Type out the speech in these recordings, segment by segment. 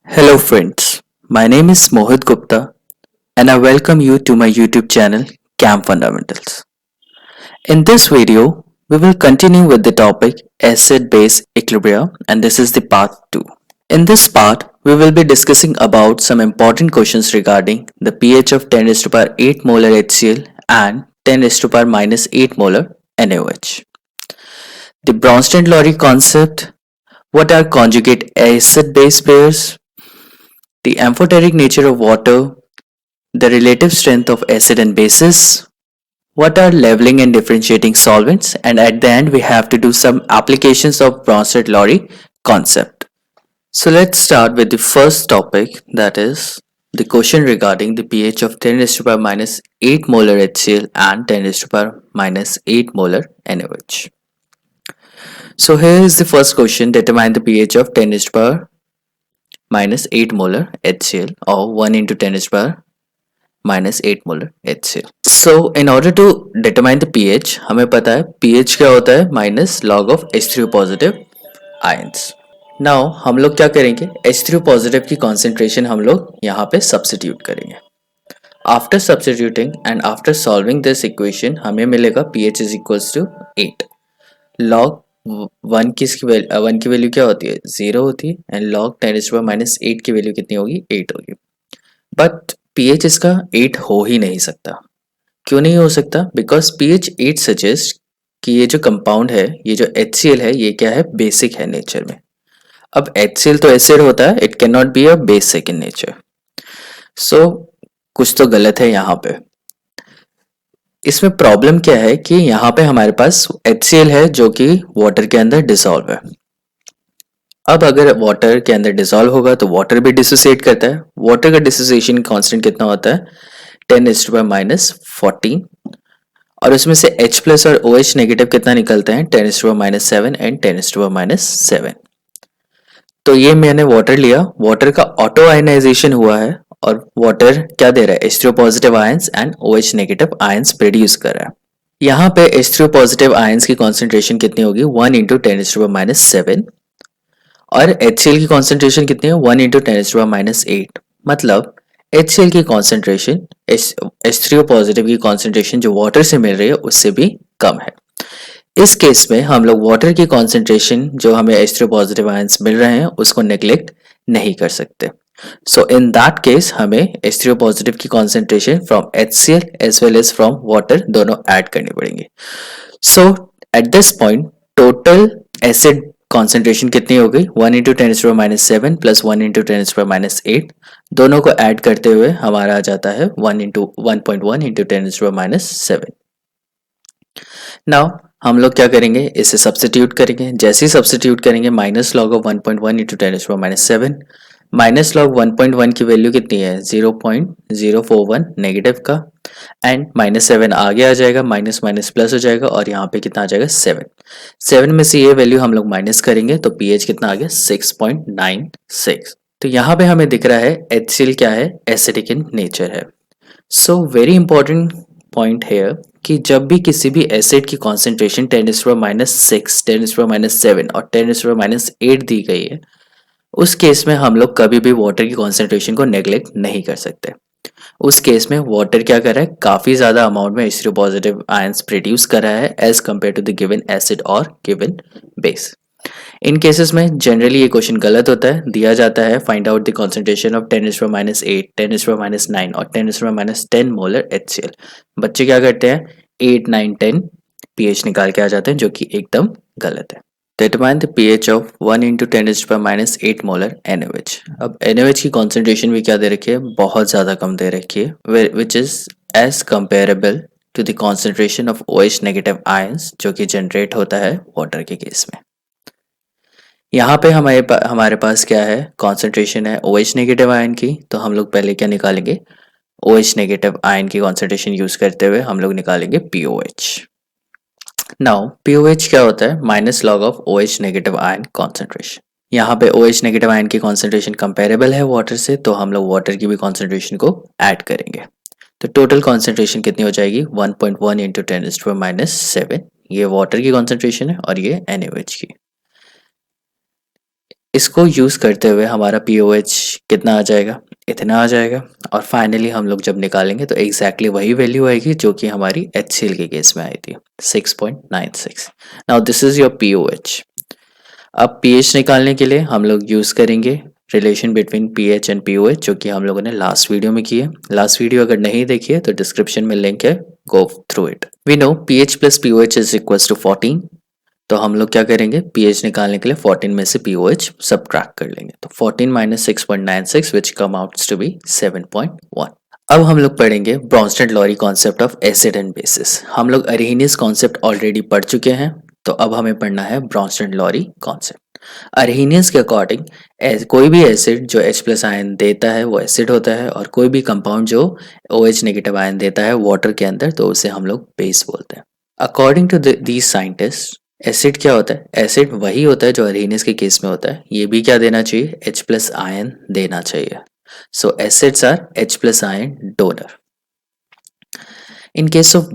Hello friends, my name is Mohit Gupta and I welcome you to my YouTube channel Camp Fundamentals. In this video, we will continue with the topic acid-base equilibria and this is the part 2. In this part, we will be discussing about some important questions regarding the pH of 10 raised to power 8 molar HCl and 10 raised to power minus 8 molar NaOH. The Bronsted-Lowry concept, what are conjugate acid-base pairs, the amphoteric nature of water, the relative strength of acid and bases, what are leveling and differentiating solvents, and at the end we have to do some applications of Bronsted-Lowry concept. So let's start with the first topic, that is the question regarding the pH of 10 raised to power minus 8 molar HCl and 10 raised to power minus 8 molar NaOH. So here is the first question, determine the pH of 10 raised to power minus 8 molar HCl or 1 into 10 raised to power minus 8 molar HCl. So in order to determine the pH, हमें पता है pH क्या होता है minus log of H3O positive ions. Now हम लोग क्या करेंगे, H3O positive की concentration हम लोग यहाँ पे substitute करेंगे. After substituting and after solving this equation हमें मिलेगा pH is equals to 8. log 1 की वैल्यू क्या होती है, 0 होती है, एंड log 10⁻⁻8 की वैल्यू कितनी होगी, 8 होगी. बट pH इसका 8 हो ही नहीं सकता. क्यों नहीं हो सकता? बिकॉज pH 8 सजेस्ट कि ये जो कंपाउंड है, ये जो HCl है, ये क्या है, बेसिक है नेचर में. अब HCl तो एसिड होता है, it cannot be a basic in nature. So कुछ तो गलत है यहाँ पे. इसमें प्रॉब्लम क्या है कि यहाँ पे हमारे पास HCl है जो कि वाटर के अंदर डिसॉल्व है. अब अगर वाटर के अंदर डिसॉल्व होगा तो वाटर भी डिसोसिएट करता है. वाटर का डिसोसिएशन कांस्टेंट कितना होता है, 10⁻⁻14, और उसमें से H प्लस और OH नेगेटिव कितना निकलते हैं, 10⁻⁻7 एंड 10⁻⁻7. तो ये मैंने वाटर लिया, वाटर का ऑटो आयनाइजेशन हुआ है और वाटर क्या दे रहा है, H3O positive ions and OH negative ions produce कर रहा है. यहाँ पे H3O पॉजिटिव आयंस की कॉन्सेंट्रेशन कितनी होगी, 1 इंटू 10⁻⁻7, और HCl की कॉन्सेंट्रेशन कितनी है, 1 इंटू 10⁻⁻8. मतलब HCl की कॉन्सेंट्रेशन H3O पॉजिटिव की कॉन्सेंट्रेशन जो वाटर से मिल रही है उससे भी कम है. इस केस में हम लोग वाटर की कॉन्सेंट्रेशन जो हमें H3O पॉजिटिव आयंस मिल रहे हैं उसको नेग्लेक्ट नहीं कर सकते. सो इन दैट केस हमें H3O पॉजिटिव की concentration from HCl as well as from water दोनों ऐड करनी पड़ेंगे. So at this point total acid concentration कितनी हो गई, 1 इंटू 10⁻⁻7 प्लस 1 इंटू 10⁻⁸, दोनों को ऐड करते हुए हमारा आ जाता है 1 इंटू 1.1 इंटू 10⁻⁷. नाउ हम लोग क्या करेंगे, इसे सब्स्टिट्यूट करेंगे. जैसे ही सब्स्टिट्यूट करेंगे minus log of 1.1 into 10⁻⁷, minus log 1.1 की वैल्यू कितनी है, 0.041 नेगेटिव का, एंड -7 आगे आ जाएगा, माइनस माइनस प्लस हो जाएगा और यहाँ पे कितना आ जाएगा, 7 में से ये वैल्यू हम लोग माइनस करेंगे तो pH कितना आ गया, 6.96. तो यहाँ पे हमें दिख रहा है HCl क्या है, एसिडिक इन नेचर है. सो वेरी इंपॉर्टेंट पॉइंट है कि जब भी किसी भी एसिड की कॉन्सेंट्रेशन 10⁻⁶, 10⁻⁷ और 10⁻⁸ दी गई है, उस केस में हम लोग कभी भी वाटर की कॉन्सेंट्रेशन को नेग्लेक्ट नहीं कर सकते. उस केस में वाटर क्या कर रहा है, काफ़ी ज़्यादा अमाउंट में H3O पॉजिटिव आयंस प्रोड्यूस कर रहा है as compare to the given acid और गिवन बेस. इन केसेस में जनरली ये क्वेश्चन गलत होता है. दिया जाता है find out the concentration of 10⁻⁸, 10⁻⁹ और 10⁻�10 मोलर HCl. बच्चे क्या करते हैं, 8, 9, 10 pH निकाल के आ जाते हैं, जो कि एकदम गलत है. Determine the pH of 1 into 10⁻⁸ molar NaOH. अब NaOH की कॉन्सेंट्रेशन भी क्या दे रखी है, बहुत ज़्यादा कम दे रखी है, which is as comparable to the concentration of OH negative ions जो कि जनरेट होता है वाटर के केस में. यहाँ पे हमारे पास क्या है, कॉन्सेंट्रेशन है OH नेगेटिव आयन की, तो हम लोग पहले क्या निकालेंगे, OH नेगेटिव आयन की कॉन्सेंट्रेशन यूज़ करते हुए हम लोग निकालेंगे POH. नाउ POH क्या होता है, minus log of OH negative ion concentration. यहाँ पे OH नेगेटिव आयन की कॉन्सेंट्रेशन कंपेरेबल है वाटर से, तो हम लोग वाटर की भी कॉन्सेंट्रेशन को ऐड करेंगे. तो टोटल कॉन्सेंट्रेशन कितनी हो जाएगी, 1.1 इंटू 10⁻⁷. ये वाटर की कॉन्सेंट्रेशन है और ये NaOH की. इसको यूज़ करते हुए हमारा POH कितना आ जाएगा, इतना आ जाएगा। और फाइनली हम लोग जब निकालेंगे तो एग्जैक्टली वही वैल्यू आएगी जो कि हमारी HCl के केस में आई थी, 6.96। Now this is your POH। अब pH निकालने के लिए हम लोग यूज़ करेंगे relation between pH and POH, जो कि हम लोगों ने लास्ट वीडियो में की है। लास्ट वीडियो अगर नहीं देखी है तो डिस्क्रिप्शन में लिंक है, go through it. We know pH plus POH is equals to 14, तो हम लोग क्या करेंगे, pH निकालने के लिए 14 में से POH सबट्रैक्ट कर लेंगे, तो 14 minus 6.96 which come outs to be 7.1। अब हम लोग पढ़ेंगे Bronsted Lowry concept of acid and bases. हम लोग अरहेनियस कॉन्सेप्ट ऑलरेडी पढ़ चुके हैं, तो अब हमें पढ़ना है ब्रॉन्स्टेड-लॉरी कॉन्सेप्ट। अरहेनियस के अकॉर्डिंग कोई भी एसिड जो H प्लस आयन देता है वो एसिड होता है, और कोई भी कंपाउंड जो OH नेगेटिव आयन देता है वाटर के अंदर तो उसे हम लोग बेस बोलते हैं। According to these scientist, acid क्या होता है, एसिड वही होता है जो अरहेनियस के केस में होता है। ये भी क्या देना चाहिए, H प्लस आयन देना चाहिए। So acids are H plus ion donor. In case of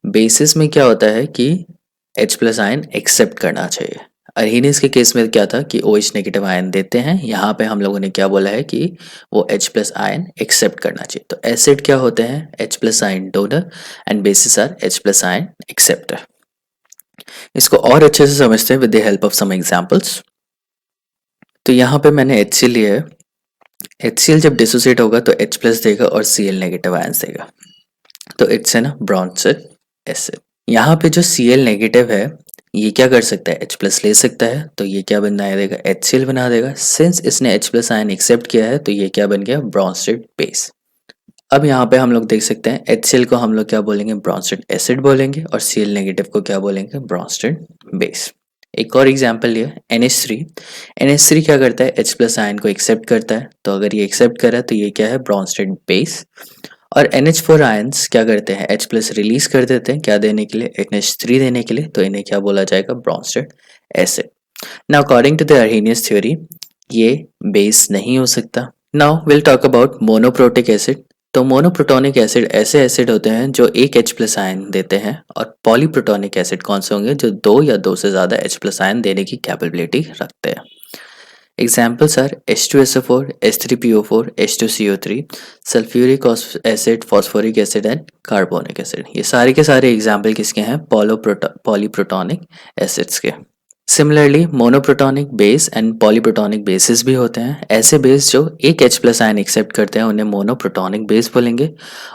bases में क्या होता है कि H प्लस आयन एक्सेप्ट करना चाहिए। अरहेनियस के केस में क्या था कि OH नेगेटिव आयन देते हैं, यहाँ पे हम लोगों ने क्या बोला है कि वो H प्लस आयन एक्सेप्ट करना चाहिए। तो एसिड क्या होते हैं, H plus ion donor and bases are H plus ion acceptor. इसको और अच्छे से समझते हैं with the help of some examples. तो यहाँ पे मैंने HCl लिया है। HCl जब डिसोसिएट होगा तो H प्लस देगा और Cl नेगेटिव आयंस देगा, तो इट्स है ना ब्रॉन्सेड एसिड। यहाँ पे जो Cl नेगेटिव है ये क्या कर सकता है, H प्लस ले सकता है, तो ये क्या बना देगा, HCl बना देगा। सिंस इसने H प्लस आयन एक्सेप्ट किया है तो ये क्या बन गया, ब्रॉन्सेड बेस। अब यहाँ पे हम लोग देख सकते हैं HCl को हम लोग क्या बोलेंगे, ब्रॉन्सेड एसिड बोलेंगे, और Cl नेगेटिव को क्या बोलेंगे, ब्रॉन्सेड बेस। एक और एग्जांपल लिया NH3। NH3 क्या करता है, H प्लस आयन को एक्सेप्ट करता है, तो अगर ये एक्सेप्ट कर रहा है तो ये क्या है, ब्रॉन्सेड बेस। और NH4 आयंस क्या करते हैं, H प्लस रिलीज कर देते हैं, क्या देने के लिए, NH3 देने के लिए, तो इन्हें क्या बोला जाएगा, Bronsted acid. Now according to the Arrhenius theory ये बेस नहीं हो सकता। Now will talk about monoprotic acid. तो मोनोप्रोटोनिक एसिड ऐसे एसिड होते हैं जो एक H प्लस आयन देते हैं, और पॉलीप्रोटोनिक एसिड कौन से होंगे, जो दो या दो से ज़्यादा H प्लस आयन देने की कैपेबिलिटी रखते हैं। Examples are H2SO4, H3PO4, H2CO3, sulphuric acid, phosphoric acid and carbonic acid. ये सारे के सारे एग्जाम्पल किसके हैं, पॉलीप्रोटोनिक एसिड्स के। Similarly monoprotonic base and polyprotonic bases भी होते हैं। ऐसे बेस जो एक H प्लस आयन एक्सेप्ट करते हैं उन्हें मोनोप्रोटोनिक बेस बोलेंगे,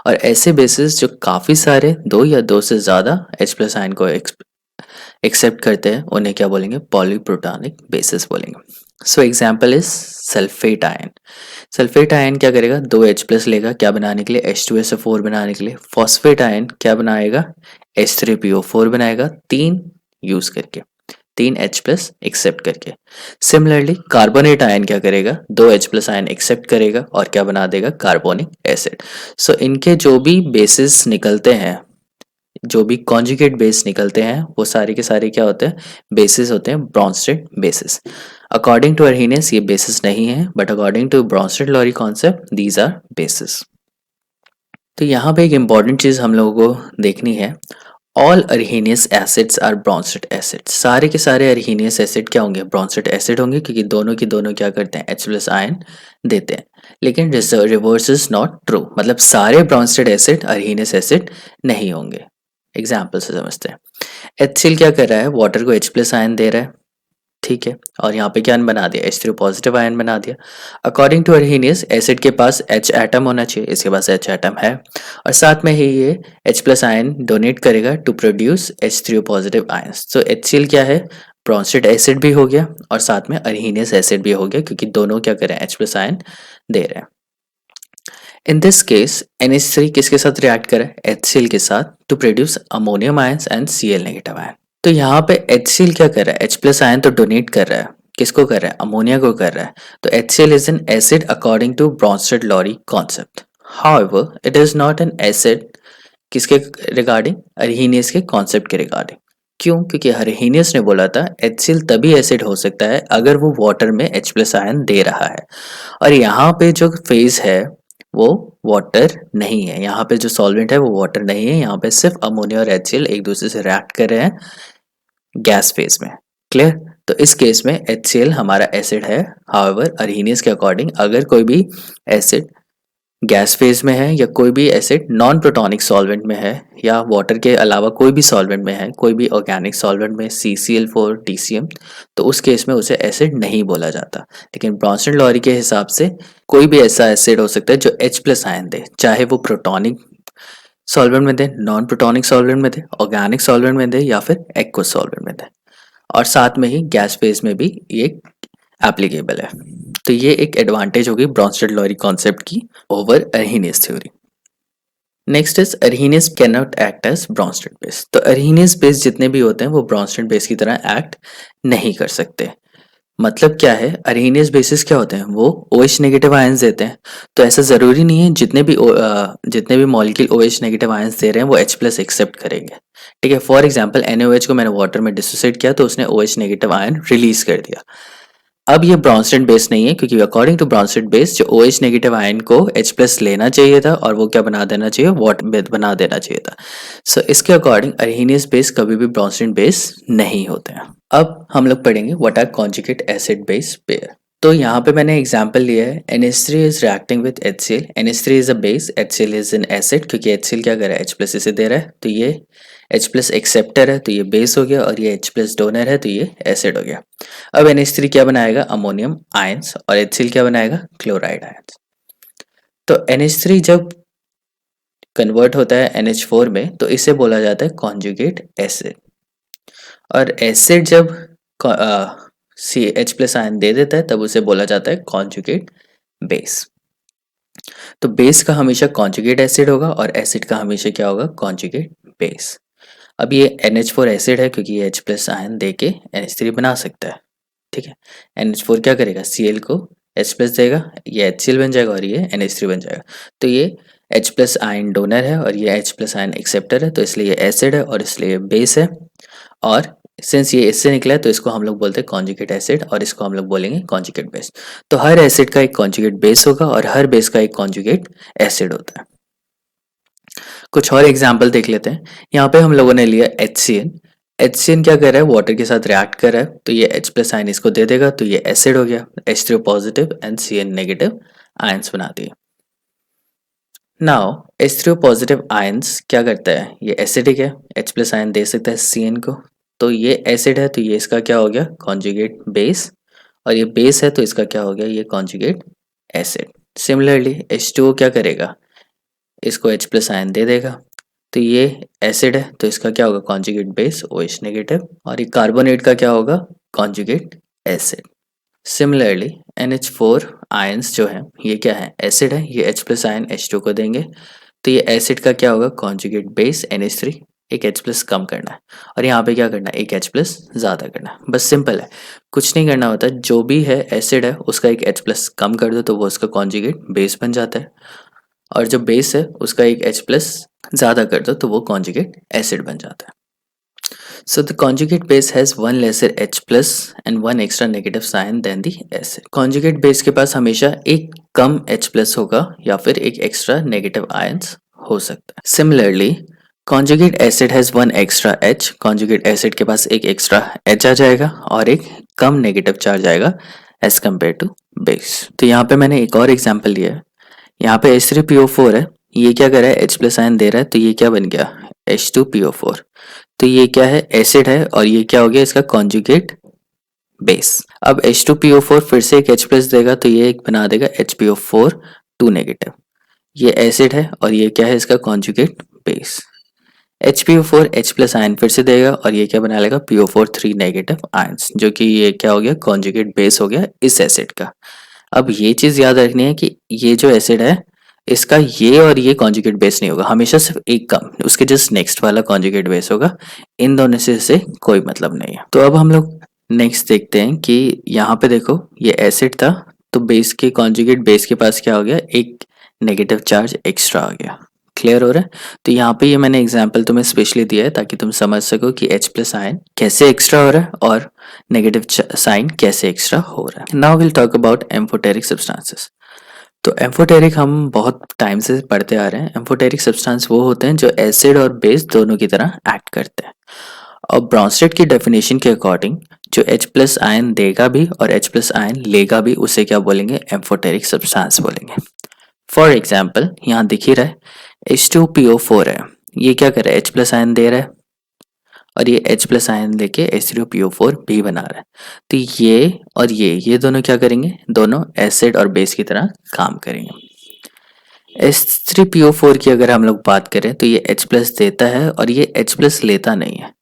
और ऐसे बेसिस जो काफ़ी सारे दो या दो से ज़्यादा H प्लस आयन को एक्सेप्ट करते हैं उन्हें क्या बोलेंगे, पॉलीप्रोटोनिक बेसिस बोलेंगे। So example is sulphate ion. Sulphate ion क्या करेगा, दो H प्लस लेगा, क्या बनाने के लिए, H2SO4 बनाने के लिए। फॉस्फेट आयन क्या बनाएगा, H3PO4 बनाएगा, तीन यूज करके, तीन H प्लस एक्सेप्ट करके। सिमिलरली कार्बोनेट आयन क्या करेगा, दो H प्लस आयन एक्सेप्ट करेगा और क्या बना देगा, कार्बोनिक एसिड। सो इनके जो भी बेसिस निकलते हैं, जो भी कॉन्जुगेट बेस निकलते हैं वो सारे के सारे क्या होते हैं, बेसिस होते हैं, Bronsted bases. According to Arrhenius ये बेसिस नहीं है, but according to Bronsted Lowry concept these are bases. तो यहाँ पे एक इंपॉर्टेंट चीज हम लोगों को देखनी है, all Arrhenius acids are Bronsted acid. सारे के सारे अरहेनियस एसिड क्या होंगे, ब्रॉन्सेड एसिड होंगे, क्योंकि दोनों की दोनों क्या करते हैं, H प्लस आयन देते हैं। लेकिन रिवर्स इज नॉट ट्रू, मतलब सारे ब्रॉन्सेड एसिड अरहेनियस एसिड नहीं होंगे। एग्जाम्पल से समझते हैं। HCl क्या कर रहा है, वाटर को H प्लस आयन दे रहा है, ठीक है, और यहाँ पे क्या बना दिया, H3 पॉजिटिव आयन बना दिया। अकॉर्डिंग टू अरहेनियस एसिड के पास H एटम होना चाहिए, इसके पास H एटम है, और साथ में ही ये H प्लस आयन डोनेट करेगा to produce H3 positive ions. तो HCl क्या है, ब्रॉन्सेड एसिड भी हो गया और साथ में अरहेनियस एसिड भी हो गया, क्योंकि दोनों क्या कर रहे हैं, H प्लस आयन दे रहे हैं। इन दिस केस NH3 किसके साथ रिएक्ट करे, HCl के साथ, to produce ammonium ions and Cl negative ion. तो यहाँ पे HCl क्या कर रहा है, H प्लस आयन तो डोनेट कर रहा है, किसको कर रहा है, अमोनिया को कर रहा है। तो HCl is an acid according to Bronsted Lowry concept. However it is not an acid, किसके रिगार्डिंग, अरहेनियस के कॉन्सेप्ट के रिगार्डिंग। क्यों, क्योंकि अरहेनियस ने बोला था HCl तभी एसिड हो सकता है अगर वो वाटर में H प्लस आयन दे रहा है, और यहाँ पे जो फेज है वो वाटर नहीं है, यहाँ पे जो सॉल्वेंट है वो वाटर नहीं है, यहाँ पे सिर्फ अमोनिया और HCl एक दूसरे से रिएक्ट कर रहे हैं गैस फेज में। क्लियर। तो इस केस में HCl हमारा एसिड है। हाउएवर अरहेनियस के अकॉर्डिंग अगर कोई भी एसिड गैस फेज में है या कोई भी एसिड नॉन प्रोटॉनिक सॉल्वेंट में है या वाटर के अलावा कोई भी सॉल्वेंट में है, कोई भी ऑर्गेनिक सॉल्वेंट में CCl4 TCM, तो उस केस में उसे एसिड नहीं बोला जाता। लेकिन ब्रॉन्सन लॉरी के हिसाब से कोई भी ऐसा एसिड हो सकता है जो H+ आयन दे, चाहे वो प्रोटॉनिक सॉल्वेंट में दे, नॉन प्रोटॉनिक सॉल्वेंट में दे, ऑर्गेनिक सॉल्वेंट में दे या फिर एक्वस सॉल्वेंट में दे, और साथ में ही गैस फेज में भी ये एप्लीकेबल है। तो ये एक एडवांटेज होगी ब्रॉन्स्टेड लॉरी कॉन्सेप्ट की over Arrhenius theory. Next is Arrhenius can not act as Bronsted base. तो अरहेनियस बेस जितने भी होते हैं वो ब्रॉन्स्टेड बेस की तरह एक्ट नहीं कर सकते। मतलब क्या है, अरहेनियस बेसिस क्या होते हैं, वो OH नेगेटिव आयंस देते हैं। तो ऐसा जरूरी नहीं है जितने भी मॉलिक्यूल OH नेगेटिव आयंस दे रहे हैं वो H+ एक्सेप्ट करेंगे। ठीक है, फॉर एग्जांपल NaOH को मैंने वाटर में डिसोसिएट किया तो उसने OH नेगेटिव आयन रिलीज कर दिया। अब ये ब्रॉन्स्टेड बेस नहीं है, क्योंकि अकॉर्डिंग टू ब्रॉन्स्टेड बेस जो OH नेगेटिव आयन को H+ लेना चाहिए था और वो क्या बना देना चाहिए, वाटर बना देना चाहिए था। सो इसके अकॉर्डिंग अरहेनियस बेस कभी भी ब्रॉन्स्टेड बेस नहीं होते हैं। अब हम लोग पढ़ेंगे what are conjugate acid base pair. तो यहाँ पे मैंने एग्जांपल लिया है, NH3 is reacting with HCl, NH3 is a base, HCl is an acid, क्योंकि HCl क्या कर रहा है, H+ इसे दे रहा है, तो ये H+ एक्सेप्टर है तो ये बेस हो गया, और ये H+ डोनर है तो ये एसिड हो गया। अब NH3 क्या बनाएगा, अमोनियम आयंस, और HCl क्या बनाएगा, क्लोराइड आयंस। तो NH3 जब कन्वर्ट होता है NH4 में तो इसे बोला जाता है कॉन्जुगेट एसिड, और एसिड जब H+ आयन दे देता है तब उसे बोला जाता है कॉन्जुगेट बेस। तो बेस का हमेशा कॉन्जुगेट एसिड होगा और एसिड का हमेशा क्या होगा, कॉन्जुगेट बेस। अब ये NH4 एसिड है क्योंकि ये H+ आयन दे के NH3 बना सकता है। ठीक है, NH4 क्या करेगा, Cl को H+ देगा, ये HCl बन जाएगा और ये NH3 बन जाएगा। तो ये H+ आयन डोनर है और ये H+ आयन एक्सेप्टर है, तो इसलिए ये एसिड है और इसलिए ये बेस है। और सिंस ये इससे निकला है तो इसको हम लोग बोलते हैं कॉन्जुगेट एसिड और इसको हम लोग बोलेंगे कॉन्जुगेट बेस। तो हर एसिड का एक कॉन्जुगेट बेस होगा और हर बेस का एक कॉन्जुगेट एसिड होता है। कुछ और एग्जाम्पल देख लेते हैं। यहाँ पे हम लोगों ने लिया HCl। HCl क्या कर रहा है, वाटर के साथ रिएक्ट कर रहा है, तो ये H+ आयन इसको दे देगा तो ये एसिड हो गया, H3 positive and Cl negative ions बना दिए। नाउ H3 पॉजिटिव आयंस क्या करता है, ये एसिडिक है, H+ आयन दे सकता है Cn को, तो ये एसिड है तो ये इसका क्या हो गया, कॉन्जुगेट बेस, और ये बेस है तो इसका क्या हो गया, ये कॉन्जुगेट एसिड। सिमिलरली H2O क्या करेगा, इसको H+ आयन दे देगा, तो ये एसिड है तो इसका क्या होगा, कॉन्जुगेट बेस OH नेगेटिव, और ये कार्बोनेट का क्या होगा, conjugate acid. Similarly NH4 ions जो है ये क्या है, एसिड है, ये H+ आयन H2 को देंगे, तो ये एसिड का क्या होगा, कॉन्जुगेट बेस NH3, एक H+ कम करना है, और यहाँ पे क्या करना है, एक H+ ज़्यादा करना है। बस सिंपल है, कुछ नहीं करना होता, जो भी है एसिड है उसका एक H+ कम कर दो तो वो उसका कॉन्जुगेट बेस बन जाता है, और जो बेस है उसका एक H+ ज़्यादा कर दो तो वो कॉन्जुगेट एसिड बन जाता है। So the conjugate base has one lesser H plus and one extra negative sign than the acid. Conjugate base के पास हमेशा एक कम H plus होगा या फिर एक extra negative ions हो सकता है। Similarly, conjugate acid has one extra H. Conjugate acid के पास एक extra H आ जाएगा और एक कम negative चार्ज आएगा as compared to base. तो यहाँ पे मैंने एक और एग्जाम्पल लिया है। यहाँ पे H3PO4 है, ये क्या कर रहा है, H+ आयन दे रहा है तो ये क्या बन गया, H2PO4। तो ये क्या है, एसिड है, और ये क्या हो गया, इसका कॉन्जुगेट बेस। अब H2PO4 फिर से एक H+ देगा तो ये एक बना देगा HPO4 2 नेगेटिव, ये एसिड है और ये क्या है, इसका conjugate base. HPO4 H+ ion फिर से देगा और ये क्या बना लेगा, PO4 3 नेगेटिव आयंस, जो कि ये क्या हो गया, कॉन्जुगेट बेस हो गया इस एसिड का। अब ये चीज़ याद रखनी है कि ये जो एसिड है इसका ये और ये कॉन्जुगेट बेस नहीं होगा, हमेशा सिर्फ एक का उसके जस्ट नेक्स्ट वाला कॉन्जुगेट बेस होगा, इन दोनों से कोई मतलब नहीं है। तो अब हम लोग नेक्स्ट देखते हैं कि यहाँ पे देखो ये एसिड था तो बेस के कॉन्जुगेट बेस के पास क्या हो गया, एक नेगेटिव चार्ज एक्स्ट्रा आ गया। क्लियर हो रहा है? तो यहाँ पे ये मैंने एग्जाम्पल तुम्हें स्पेशली दिया है ताकि तुम समझ सको कि H+ आयन कैसे एक्स्ट्रा हो रहा है और नेगेटिव साइन कैसे एक्स्ट्रा हो रहा है। Now will talk about amphoteric substances. तो एम्फोटेरिक हम बहुत टाइम से पढ़ते आ रहे हैं। एम्फोटेरिक सब्सटेंस वो होते हैं जो एसिड और बेस दोनों की तरह एक्ट करते हैं, और ब्रॉन्स्टेड की डेफिनेशन के अकॉर्डिंग जो H प्लस आयन देगा भी और H प्लस आयन लेगा भी उसे क्या बोलेंगे, एम्फोटेरिक सब्सटेंस बोलेंगे। फॉर एग्जाम्पल यहाँ दिख ही रहा है H2PO4 है, ये क्या कर रहा है, H प्लस आयन दे रहा है और ये H प्लस आयन लेके H3PO4 भी बना रहा है। तो ये और ये दोनों क्या करेंगे, दोनों एसिड और बेस की तरह काम करेंगे। H3PO4 की अगर हम लोग बात करें तो ये H प्लस देता है और ये H प्लस लेता नहीं है।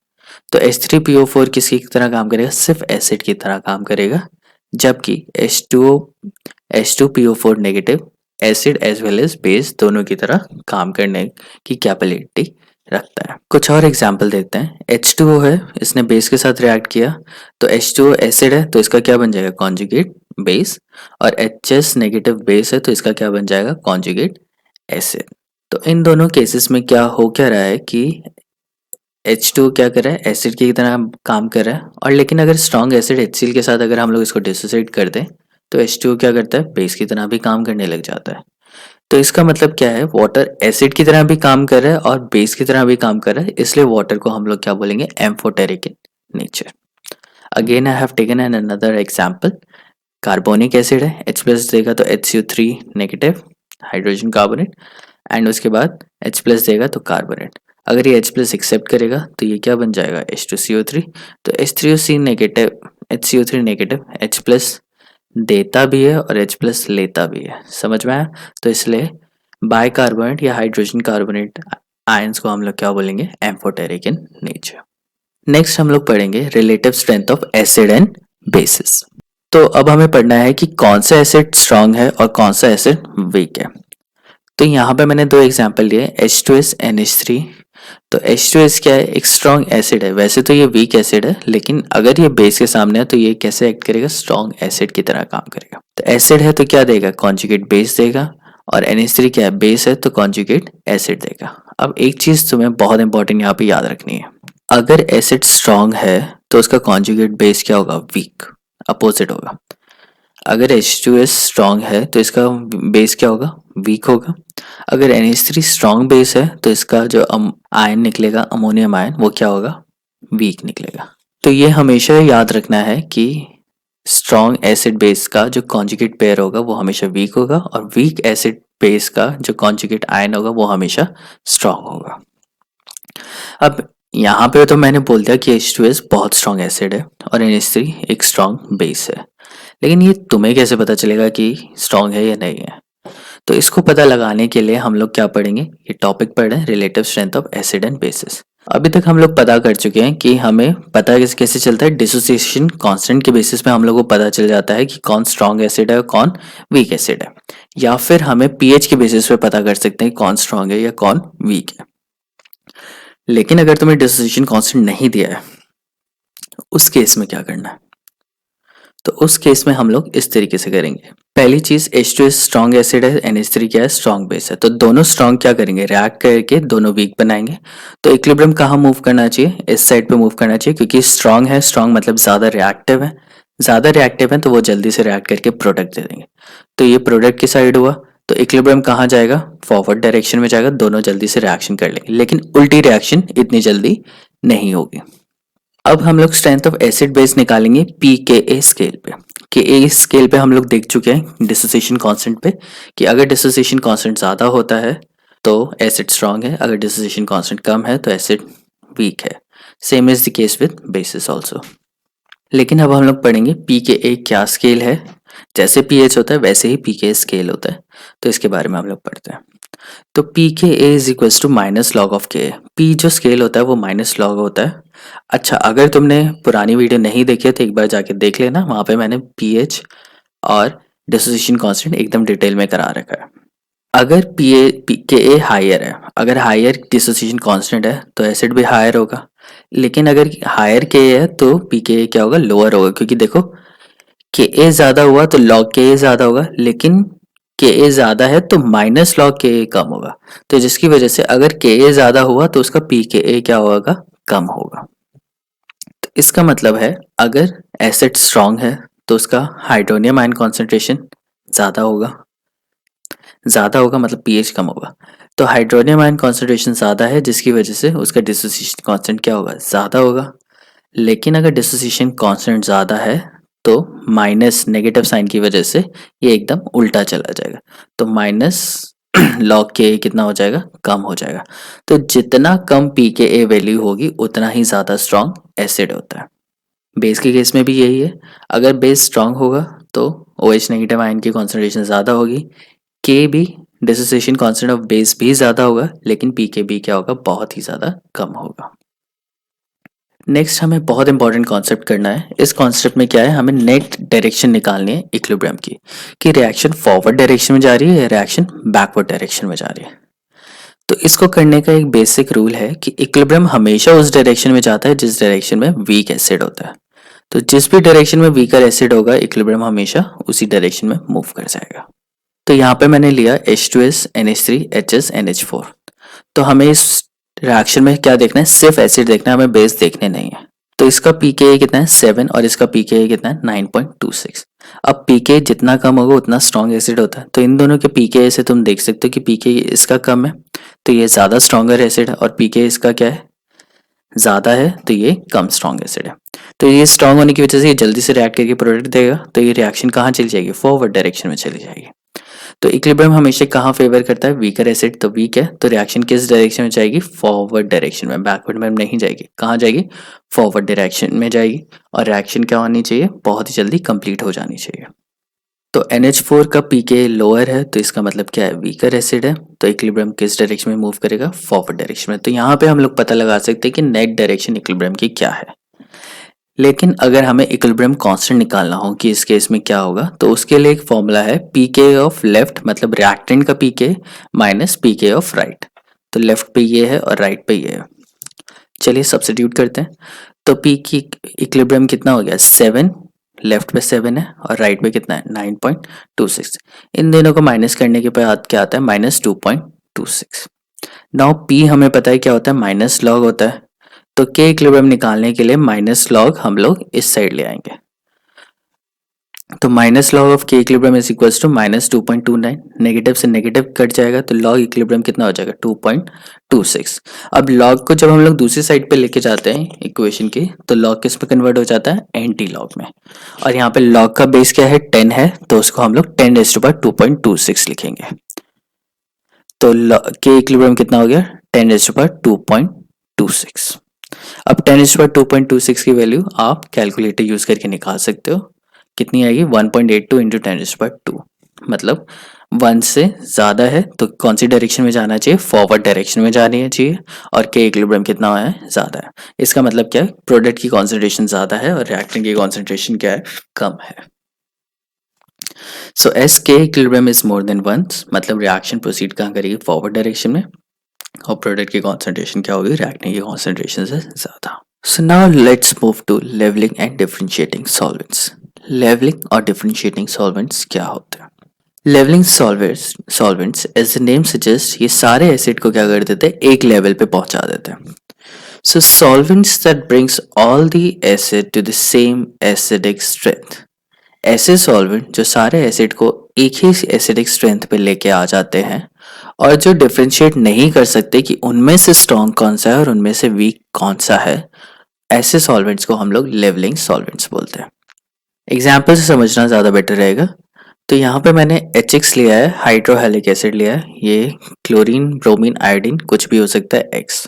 तो H3PO4 किसकी तरह काम करेगा, सिर्फ एसिड की तरह काम करेगा, जबकि H2PO4 negative acid as well as base दोनों की तरह काम करने की कैपेबिलिटी रखता है। कुछ और एग्जाम्पल देखते हैं। H2O है, इसने बेस के साथ रिएक्ट किया तो H2O एसिड है तो इसका क्या बन जाएगा, कॉन्जुगेट बेस, और HS नेगेटिव बेस है तो इसका क्या बन जाएगा, कॉन्जुगेट एसिड। तो इन दोनों केसेस में क्या रहा है कि H2 क्या कर रहा है, एसिड की तरह काम कर रहा है, और लेकिन अगर स्ट्रॉन्ग एसिड HCl के साथ अगर हम लोग इसको डिसोसिएट कर दें तो H2 क्या करता है, बेस की तरह भी काम करने लग जाता है। तो इसका मतलब क्या है, वाटर एसिड की तरह भी काम कर रहा है और बेस की तरह भी काम कर रहा है, इसलिए वाटर को हम लोग क्या बोलेंगे, amphoteric in nature. Again I have taken an another example. Carbonic acid है, H प्लस देगा तो HCO3 negative hydrogen carbonate, and उसके बाद H प्लस देगा तो कार्बोनेट। अगर ये H प्लस एक्सेप्ट करेगा तो ये क्या बन जाएगा, H2CO3। तो H3O3 negative HCO3 negative H plus देता भी है और H प्लस लेता भी है, समझ में आया। तो इसलिए बाइकार्बोनेट या हाइड्रोजन कार्बोनेट आयंस को हम लोग क्या बोलेंगे, एम्फोटेरिक इन नेचर। नेक्स्ट हम लोग पढ़ेंगे relative strength of acid and basis. तो अब हमें पढ़ना है कि कौन सा एसिड स्ट्रांग है और कौन सा एसिड वीक है। तो यहाँ पे मैंने दो एग्जांपल लिए, H2S NH3। तो H2S क्या है, एक स्ट्रॉन्ग एसिड है, वैसे तो ये वीक एसिड है, लेकिन अगर ये बेस के सामने है तो ये कैसे एक्ट करेगा, स्ट्रॉन्ग एसिड की तरह काम करेगा। तो एसिड है तो क्या देगा, कॉन्जुगेट बेस देगा, और NH3 क्या है, बेस है तो कॉन्जुगेट एसिड देगा। अब एक चीज तुम्हें बहुत इंपॉर्टेंट यहाँ पे याद रखनी है, अगर एसिड स्ट्रॉन्ग है तो उसका कॉन्जुगेट बेस क्या होगा, वीक, अपोजिट होगा। अगर H2S स्ट्रॉन्ग है तो इसका बेस क्या होगा, वीक होगा। अगर NH3 स्ट्रॉन्ग बेस है तो इसका जो आयन निकलेगा, अमोनियम आयन, वो क्या होगा, वीक निकलेगा। तो ये हमेशा याद रखना है कि स्ट्रॉन्ग एसिड बेस का जो कॉन्जुगेट पेयर होगा वो हमेशा वीक होगा, और वीक एसिड बेस का जो कॉन्जुगेट आयन होगा वो हमेशा स्ट्रॉन्ग होगा। अब यहाँ पे तो मैंने बोल दिया कि H2S बहुत स्ट्रॉन्ग एसिड है और NH3 एक स्ट्रॉन्ग बेस है, लेकिन ये तुम्हें कैसे पता चलेगा कि स्ट्रॉन्ग है या नहीं है। तो इसको पता लगाने के लिए हम लोग क्या पढ़ेंगे, ये टॉपिक पढ़ रहे हैं relative strength of acid and basis. अभी तक हम लोग पता कर चुके हैं कि हमें पता कैसे चलता है, डिसोसिएशन कांस्टेंट के बेसिस पे हम लोग को पता चल जाता है कि कौन स्ट्रॉन्ग एसिड है और कौन वीक एसिड है, या फिर हमें पीएच के बेसिस पे पता कर सकते हैं कौन स्ट्रॉन्ग है या कौन वीक है। लेकिन अगर तुम्हें डिसोसिएशन कांस्टेंट नहीं दिया है उस केस में क्या करना है, तो उस केस में हम लोग इस तरीके से करेंगे। पहली चीज, H2S स्ट्रॉन्ग एसिड है, NH3 क्या है, स्ट्रॉन्ग बेस है, तो दोनों स्ट्रॉन्ग क्या करेंगे, रिएक्ट करके दोनों वीक बनाएंगे। तो इक्विलिब्रियम कहाँ मूव करना चाहिए, इस साइड पे मूव करना चाहिए, क्योंकि स्ट्रॉन्ग है, स्ट्रॉन्ग मतलब ज्यादा रिएक्टिव है तो वो जल्दी से रिएक्ट करके प्रोडक्ट दे देंगे। तो ये प्रोडक्ट की साइड हुआ, तो इक्विलिब्रियम कहाँ जाएगा, फॉरवर्ड डायरेक्शन में जाएगा, दोनों जल्दी से रिएक्शन कर लेंगे, लेकिन उल्टी रिएक्शन इतनी जल्दी नहीं होगी। अब हम लोग स्ट्रेंथ ऑफ एसिड बेस निकालेंगे pKa स्केल पे। के स्केल पे हम लोग देख चुके हैं डिसोसिएशन कांस्टेंट पे कि अगर डिसोसिएशन कांस्टेंट ज़्यादा होता है तो एसिड स्ट्रांग है, अगर डिसोसिएशन कांस्टेंट कम है तो एसिड वीक है। Same is the case with basis also. लेकिन अब हम लोग पढ़ेंगे pKa क्या स्केल है, जैसे pH होता है वैसे ही pKa स्केल होता है, तो इसके बारे में हम लोग पढ़ते हैं। तो pKa is equal to minus log of Ka। p जो स्केल होता है वो माइनस लॉग होता है। अच्छा, अगर तुमने पुरानी वीडियो नहीं देखी है तो एक बार जाके देख लेना, वहाँ पे मैंने pH और डिसोसिएशन कांस्टेंट एकदम डिटेल में करा रखा है। अगर Ka हायर है, अगर हायर डिसोसिएशन कांस्टेंट है तो एसिड भी हायर होगा, लेकिन अगर हायर Ka है तो pKa क्या होगा, लोअर होगा, क्योंकि देखो Ka ज़्यादा हुआ तो log Ka ज़्यादा होगा, लेकिन Ka ज़्यादा है तो माइनस लॉग Ka कम होगा, तो जिसकी वजह से अगर Ka ज़्यादा हुआ तो उसका pKa क्या होगा, कम होगा। तो इसका मतलब है अगर एसिड स्ट्रॉन्ग है तो उसका हाइड्रोनियम आयन कॉन्सेंट्रेशन ज़्यादा होगा, ज़्यादा होगा मतलब pH कम होगा। तो हाइड्रोनियम आयन कॉन्सेंट्रेशन ज़्यादा है जिसकी वजह से उसका डिसोसिएशन कांस्टेंट क्या होगा, ज़्यादा होगा। लेकिन अगर डिसोसिएशन कांस्टेंट ज़्यादा है तो माइनस नेगेटिव साइन की वजह से ये एकदम उल्टा चला जाएगा। तो माइनस लॉग के कितना हो जाएगा, कम हो जाएगा। तो जितना कम pKa वैल्यू होगी उतना ही ज़्यादा स्ट्रॉन्ग एसिड होता है। बेस के केस में भी यही है, अगर बेस स्ट्रॉन्ग होगा तो OH नेगेटिव आयन की कॉन्सेंट्रेशन ज़्यादा होगी, के भी डिसोसिएशन कांस्टेंट ऑफ बेस भी ज़्यादा होगा, लेकिन pKb क्या होगा, बहुत ही ज़्यादा कम होगा। नेक्स्ट हमें बहुत इंपॉर्टेंट कॉन्सेप्ट करना है। इस कॉन्सेप्ट में क्या है, हमें नेट डायरेक्शन निकालनी है इक्विलिब्रियम की, कि रिएक्शन फॉरवर्ड डायरेक्शन में जा रही है या रिएक्शन बैकवर्ड डायरेक्शन में जा रही है। तो इसको करने का एक बेसिक रूल है कि इक्विलिब्रियम हमेशा उस डायरेक्शन में जाता है जिस डायरेक्शन में वीक एसिड होता है। तो जिस भी डायरेक्शन में वीकर एसिड होगा इक्विलिब्रियम हमेशा उसी डायरेक्शन में मूव कर जाएगा। तो यहाँ पे मैंने लिया H2S NH3 HS NH4। तो हमें इस रिएक्शन में क्या देखना है, सिर्फ एसिड देखना है, हमें बेस देखने नहीं है। तो इसका pKa कितना है 7 और इसका pKa कितना है 9.26। अब pKa जितना कम होगा उतना स्ट्रॉन्ग एसिड होता है। तो इन दोनों के pKa से तुम देख सकते हो कि pKa इसका कम है तो ये ज़्यादा स्ट्रॉन्गर एसिड है, और pKa इसका क्या है, ज़्यादा है तो ये कम स्ट्रॉन्ग एसिड है। तो ये स्ट्रॉन्ग होने की वजह से ये जल्दी से रिएक्ट करके प्रोडक्ट देगा, तो ये रिएक्शन कहाँ चली जाएगी, फॉरवर्ड डायरेक्शन में चली जाएगी। तो इक्विलिब्रियम हमेशा कहाँ फेवर करता है, वीकर एसिड। तो वीक है तो रिएक्शन किस डायरेक्शन में जाएगी, फॉरवर्ड डायरेक्शन में, बैकवर्ड में नहीं जाएगी। कहाँ जाएगी, फॉरवर्ड डायरेक्शन में जाएगी। और रिएक्शन क्या होनी चाहिए, बहुत ही जल्दी कंप्लीट हो जानी चाहिए। तो NH4 का pKa लोअर है तो इसका मतलब क्या है, वीकर एसिड है। तो इक्विलिब्रियम किस डायरेक्शन में मूव करेगा, फॉरवर्ड डायरेक्शन में। तो यहाँ पे हम लोग पता लगा सकते हैं कि नेट डायरेक्शन इक्विलिब्रियम की क्या है। लेकिन अगर हमें इक्विलिब्रियम कांस्टेंट निकालना हो कि इस केस में क्या होगा, तो उसके लिए एक फॉर्मूला है pKa ऑफ लेफ्ट, मतलब रिएक्टेंट का pKa minus pKa of right. तो लेफ्ट पे ये है और राइट पे ये है। चलिए सब्स्टिट्यूट करते हैं। तो P की इक्विलिब्रियम कितना हो गया, 7, लेफ्ट पे 7 है और राइट पे कितना है 9.26। इन दोनों को माइनस करने के बाद क्या आता है, -2.26। नाउ P हमें पता है क्या होता है, माइनस लॉग होता है। तो के इक्विलिब्रियम निकालने के लिए माइनस लॉग हम लोग इस साइड ले आएंगे। तो minus log of K equilibrium is equals to -2.29। Negative से नेगेटिव कट जाएगा तो लॉग इक्विलिब्रियम कितना हो जाएगा, 2.26। अब लॉग को जब हम लोग दूसरी साइड पे लेके जाते हैं इक्वेशन की, तो लॉग किस में कन्वर्ट हो जाता है, एंटी लॉग में। और यहाँ पे लॉग का बेस क्या है, 10 है, तो उसको हम लोग 10⁻².26 लिखेंगे। तो के इक्विलिब्रियम कितना हो गया, 10⁻².26। अब 10⁻².26 की वैल्यू आप कैलकुलेटर यूज करके निकाल सकते हो। कितनी आएगी, 1.82 इंटू 10⁻², मतलब 1 से ज़्यादा है तो कौन सी डायरेक्शन में जाना चाहिए, फॉरवर्ड डायरेक्शन में जानी चाहिए। और के इक्विलिब्रियम कितना है, ज़्यादा है। इसका मतलब क्या है, प्रोडक्ट की कॉन्सेंट्रेशन ज़्यादा है और रिएक्टेंट की कॉन्सेंट्रेशन क्या है, कम है। सो एस के इक्विलिब्रियम इज मोर देन 1, मतलब रिएक्शन प्रोसीड कहाँ करेगी, फॉरवर्ड डायरेक्शन में, और प्रोडक्ट की कॉन्सेंट्रेशन क्या होगी, रिएक्टेंट की कॉन्सेंट्रेशन से ज़्यादा। So now let's move to leveling and differentiating solvents. Leveling और differentiating solvents क्या होते हैं? Leveling solvents as the name suggests, ये सारे एसिड को क्या कर देते हैं, एक लेवल पे पहुंचा देते हैं। So solvents that brings all the acid to the same acidic strength. ऐसे सॉल्वेंट जो सारे एसिड को एक ही एसिडिक स्ट्रेंथ पे लेके आ जाते हैं और जो डिफरेंशिएट नहीं कर सकते कि उनमें से स्ट्रॉन्ग कौन सा है और उनमें से वीक कौन सा है, ऐसे सॉल्वेंट्स को हम लोग लेवलिंग सॉल्वेंट्स बोलते हैं। एग्जाम्पल से समझना ज़्यादा बेटर रहेगा। तो यहाँ पे मैंने HX लिया है, हाइड्रोहेलिक एसिड लिया है, ये क्लोरीन, ब्रोमीन, आयोडीन कुछ भी हो सकता है X।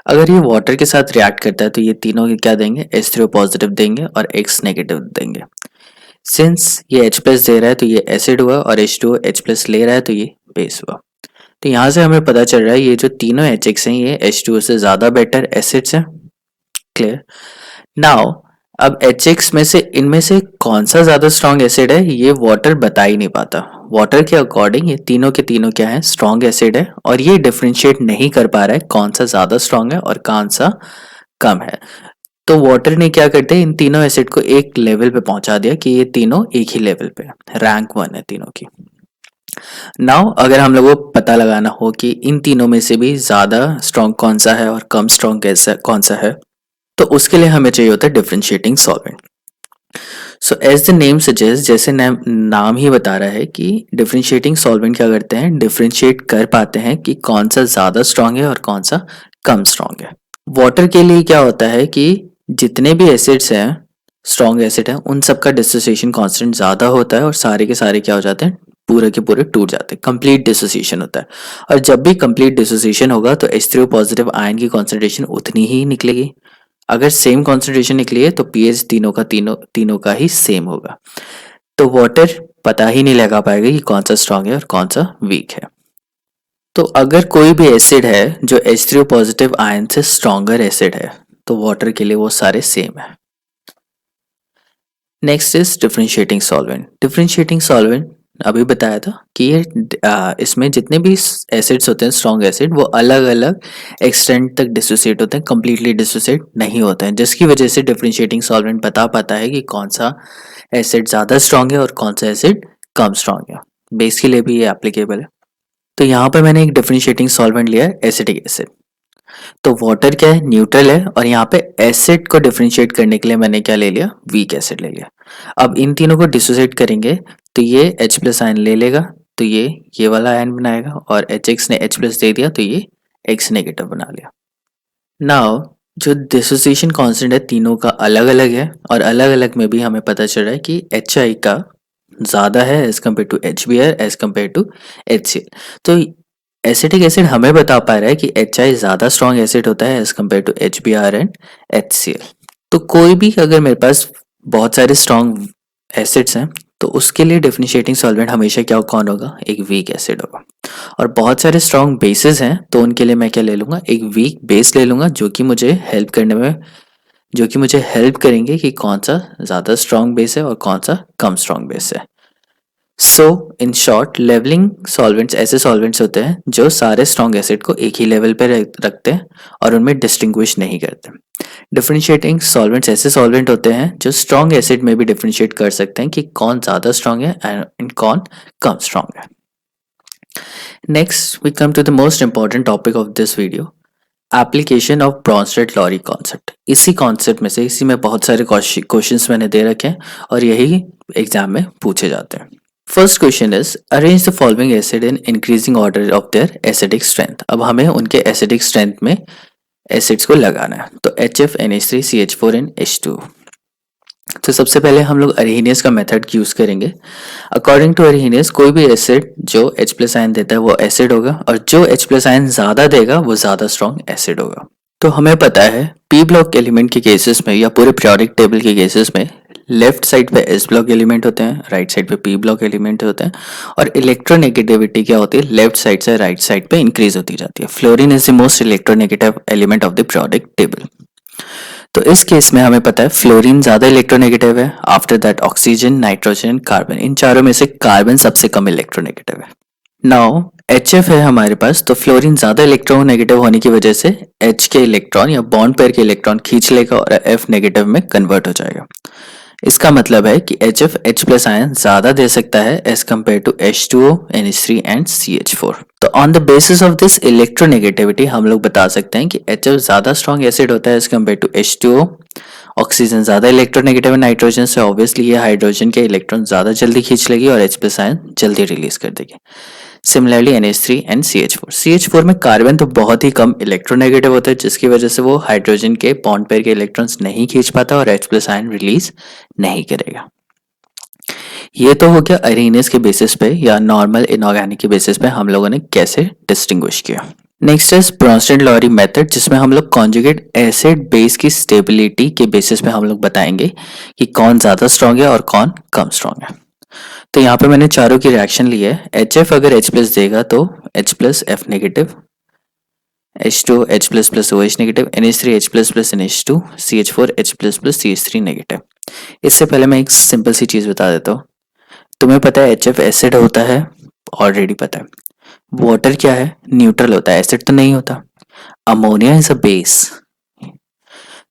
अगर ये वाटर के साथ रिएक्ट करता है तो ये तीनों के क्या देंगे, H3O पॉजिटिव देंगे और X नेगेटिव देंगे। सिंस ये H प्लस दे रहा है तो ये एसिड हुआ और H2O H प्लस ले रहा है तो ये बेस हुआ। तो यहाँ से हमें पता चल रहा है ये जो तीनों HX हैं ये H2O से ज़्यादा बेटर एसिड्स हैं। क्लियर। नाउ अब HX में से इनमें से कौन सा ज़्यादा स्ट्रॉन्ग एसिड है ये वाटर बता ही नहीं पाता। वाटर के अकॉर्डिंग ये तीनों के तीनों क्या है, स्ट्रॉन्ग एसिड है, और ये डिफ्रेंशिएट नहीं कर पा रहा है कौन सा ज़्यादा स्ट्रॉन्ग है और कौन सा कम है। तो वाटर ने क्या करते हैं, इन तीनों एसिड को एक लेवल पे पहुंचा दिया कि ये तीनों एक ही लेवल पे, रैंक 1 है तीनों की। नाउ अगर हम लोगों को पता लगाना हो कि इन तीनों में से भी ज़्यादा स्ट्रॉन्ग कौन सा है और कम स्ट्रॉन्ग कौन सा है, तो उसके लिए हमें चाहिए होता है differentiating solvent. So as the name suggest, जैसे नाम ही बता रहा है कि डिफरेंशिएटिंग सॉल्वेंट क्या करते हैं, डिफरेंशिएट कर पाते हैं कि कौन सा ज़्यादा स्ट्रांग है और कौन सा कम स्ट्रांग है। वाटर के लिए क्या होता है कि जितने भी एसिड्स हैं, स्ट्रॉन्ग एसिड है, उन सब का डिसोसिएशन कांस्टेंट ज़्यादा होता है और सारे के सारे क्या हो जाते हैं, पूरे के पूरे टूट जाते हैं, कंप्लीट डिसोसिएशन होता है। और जब भी कंप्लीट डिसोसिएशन होगा तो H3O पॉजिटिव आयन की कॉन्सेंट्रेशन उतनी ही निकलेगी। अगर सेम कॉन्सेंट्रेशन निकली है तो पीएच तीनों का ही सेम होगा। तो वाटर पता ही नहीं लगा पाएगा कि कौन सा स्ट्रांग है और कौन सा वीक है। तो अगर कोई भी एसिड है जो H3O पॉजिटिव आयन से स्ट्रॉन्गर एसिड है तो वाटर के लिए वो सारे सेम है। Next is differentiating solvent. Differentiating solvent अभी बताया था कि ये इसमें जितने भी एसिड्स होते हैं स्ट्रॉन्ग एसिड, वो अलग अलग एक्सटेंट तक डिसोसिएट होते हैं, कंप्लीटली डिसोसिएट नहीं होते हैं, जिसकी वजह से डिफरेंशिएटिंग सॉल्वेंट बता पाता है कि कौन सा एसिड ज़्यादा स्ट्रॉन्ग है और कौन सा एसिड कम स्ट्रॉन्ग है। बेस के लिए भी ये एप्लीकेबल है। तो यहाँ पर मैंने एक डिफरेंशिएटिंग सॉल्वेंट लिया है एसिटिक एसिड। तो वाटर क्या है, न्यूट्रल है, और यहाँ पे एसिड को डिफरेंशिएट करने के लिए मैंने क्या ले लिया, वीक एसिड ले लिया। अब इन तीनों को डिसोसिएट करेंगे तो ये H प्लस आयन ले लेगा, तो ये वाला आयन बनाएगा, और HX ने H प्लस दे दिया तो ये X नेगेटिव बना लिया। नाउ जो डिसोसिएशन कांस्टेंट है तीनों का अलग अलग है, और अलग अलग में भी हमें पता चल रहा है कि HI का ज़्यादा है as compare to HBr as compare to HCl। तो एसिटिक एसिड हमें बता पा रहा है कि HI ज़्यादा स्ट्रॉन्ग एसिड होता है as compare to HBr and HCl। तो कोई भी अगर मेरे पास बहुत सारे स्ट्रॉन्ग एसिड्स हैं तो उसके लिए डिफरेंशिएटिंग सॉल्वेंट हमेशा क्या कौन होगा, एक वीक एसिड होगा। और बहुत सारे स्ट्रॉन्ग बेसेस हैं तो उनके लिए मैं क्या ले लूँगा, एक वीक बेस ले लूँगा, जो कि मुझे हेल्प करेंगे कि कौन सा ज़्यादा स्ट्रॉन्ग बेस है और कौन सा कम स्ट्रॉन्ग बेस है। सो इन शॉर्ट, लेवलिंग सॉल्वेंट्स ऐसे सॉल्वेंट्स होते हैं जो सारे स्ट्रॉन्ग एसिड को एक ही लेवल पे रखते हैं और उनमें डिस्टिंग्विश नहीं करते। डिफरेंशिएटिंग सॉल्वेंट्स ऐसे सॉल्वेंट होते हैं जो स्ट्रॉन्ग एसिड में भी डिफरेंशिएट कर सकते हैं कि कौन ज़्यादा स्ट्रॉन्ग है एंड कौन कम स्ट्रॉन्ग है। Next we come to the most important topic of this video, application of Bronsted Lowry concept. इसी कॉन्सेप्ट में से इसी में बहुत सारे क्वेश्चंस मैंने दे रखे हैं और यही एग्जाम में पूछे जाते हैं। First question is arrange the following acid in increasing order of their acidic strength. अब हमें उनके एसिडिक स्ट्रेंथ में एसिड्स को लगाना है। तो HF, NH3, CH4 and H2। तो सबसे पहले हम लोग अरेनियस का मेथड यूज करेंगे। अकॉर्डिंग टू अरेनियस कोई भी एसिड जो H प्लस आयन देता है वो एसिड होगा, और जो H प्लस आयन ज्यादा देगा वो ज्यादा स्ट्रॉन्ग एसिड होगा। तो हमें पता है पी ब्लॉक एलिमेंट के केसेस में या पूरे पीरियोडिक टेबल के केसेस में लेफ्ट साइड पे S ब्लॉक एलिमेंट होते हैं, राइट साइड पे P ब्लॉक एलिमेंट होते हैं, और इलेक्ट्रोनेगेटिविटी क्या होती है, लेफ्ट साइड से राइट साइड पे इंक्रीज होती जाती है। Fluorine is the most electronegative element of the periodic table. तो इस केस में हमें पता है फ्लोरीन ज्यादा इलेक्ट्रोनेगेटिव है, after that oxygen, nitrogen, carbon. इन चारों में से कार्बन सबसे कम इलेक्ट्रोनेगेटिव है। नाउ HF है हमारे पास, तो फ्लोरीन ज्यादा इलेक्ट्रोनेगेटिव होने की वजह से H के इलेक्ट्रॉन या बॉन्ड पेयर के इलेक्ट्रॉन खींच लेगा और F नेगेटिव में कन्वर्ट हो जाएगा। इसका मतलब है कि HF H प्लस आयन ज्यादा दे सकता है as compare to H2O, NH3 and CH4। तो on the basis of this electronegativity हम लोग बता सकते हैं कि HF ज्यादा स्ट्रॉन्ग एसिड होता है as compare to H2O। Oxygen ज्यादा इलेक्ट्रोनेगेटिव है नाइट्रोजन से, ऑब्वियसली ये हाइड्रोजन के इलेक्ट्रॉन ज्यादा जल्दी खींच लेगी और H प्लस आयन जल्दी रिलीज कर देगी। Similarly NH3 and CH4। CH4 में कार्बन तो बहुत ही कम इलेक्ट्रोनेगेटिव होता है, जिसकी वजह से वो हाइड्रोजन के बॉन्ड पेयर के इलेक्ट्रॉन्स नहीं खींच पाता और H प्लस आयन रिलीज नहीं करेगा। ये तो हो गया अरेनियस के बेसिस पे या नॉर्मल इनऑर्गेनिक के बेसिस पे हम लोगों ने कैसे डिस्टिंग्विश किया। नेक्स्ट इज ब्रॉन्स्टेड-लॉरी मेथड, जिसमें हम लोग कॉन्जुगेट एसिड बेस की स्टेबिलिटी के बेसिस पे हम लोग बताएंगे कि कौन ज्यादा स्ट्रॉन्ग है और कौन कम स्ट्रॉन्ग है। तो यहाँ पे मैंने चारों की रिएक्शन ली है। HF अगर H प्लस देगा तो H plus F negative, H2 H plus plus OH negative, NH3 H plus plus NH2, CH4 H plus plus CH3 negative. इससे पहले मैं एक सिंपल सी चीज बता देता हूँ। तुम्हें पता है HF एसिड होता है, ऑलरेडी पता है। वाटर क्या है, न्यूट्रल होता है, एसिड तो नहीं होता। Ammonia is a base.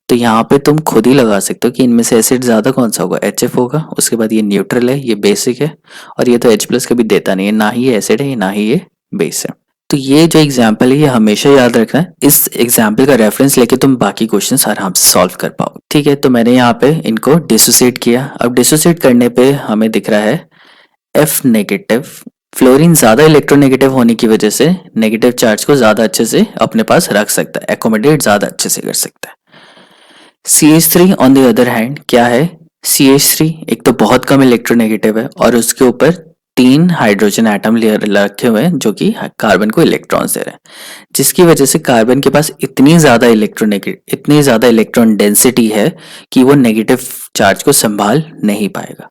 तो यहाँ पे तुम खुद ही लगा सकते हो कि इनमें से एसिड ज्यादा कौन सा होगा, HF होगा। उसके बाद ये न्यूट्रल है, ये बेसिक है, और ये तो H प्लस कभी देता नहीं है, ना ही ये एसिड है ना ही ये बेस है। तो ये जो एग्जाम्पल है ये हमेशा याद रखना है, इस एग्जाम्पल का रेफरेंस लेके तुम बाकी क्वेश्चंस आराम से सॉल्व कर पाओ। ठीक है, तो मैंने यहाँ पे इनको डिसोसिएट किया। अब डिसोसिएट करने पे हमें दिख रहा है F नेगेटिव। फ्लोरीन ज्यादा इलेक्ट्रोनेगेटिव होने की वजह से नेगेटिव चार्ज को ज्यादा अच्छे से अपने पास रख सकता है, एकोमोडेट ज्यादा अच्छे से कर सकता है। CH3 on the other hand क्या है, CH3 एक तो बहुत कम इलेक्ट्रोनेगेटिव है और उसके ऊपर 3 हाइड्रोजन एटम रखे हुए हैं जो कि कार्बन को इलेक्ट्रॉन्स दे रहे हैं, जिसकी वजह से कार्बन के पास इतनी ज्यादा इलेक्ट्रॉन डेंसिटी है कि वो नेगेटिव चार्ज को संभाल नहीं पाएगा।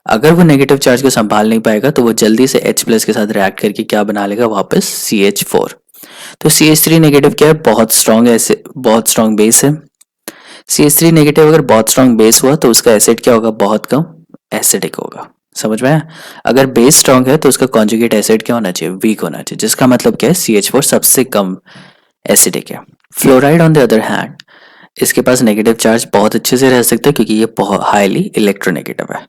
अगर वो नेगेटिव चार्ज को संभाल नहीं पाएगा तो वो जल्दी से H प्लस के साथ रिएक्ट करके क्या बना लेगा, वापस CH4। तो CH3 नेगेटिव क्या है, बहुत स्ट्रॉन्ग है, बहुत स्ट्रॉन्ग बेस है। CH3 नेगेटिव अगर बहुत स्ट्रॉन्ग बेस हुआ तो उसका एसिड क्या होगा, बहुत कम एसिडिक होगा। समझ में आया? अगर बेस स्ट्रॉन्ग है तो उसका कॉन्जुगेट एसिड क्या होना चाहिए, वीक होना चाहिए, जिसका मतलब क्या है CH4 सबसे कम एसिडिक है। Fluoride on the other hand, इसके पास नेगेटिव चार्ज बहुत अच्छे से रह सकता है क्योंकि ये बहुत हाईली इलेक्ट्रोनेगेटिव है,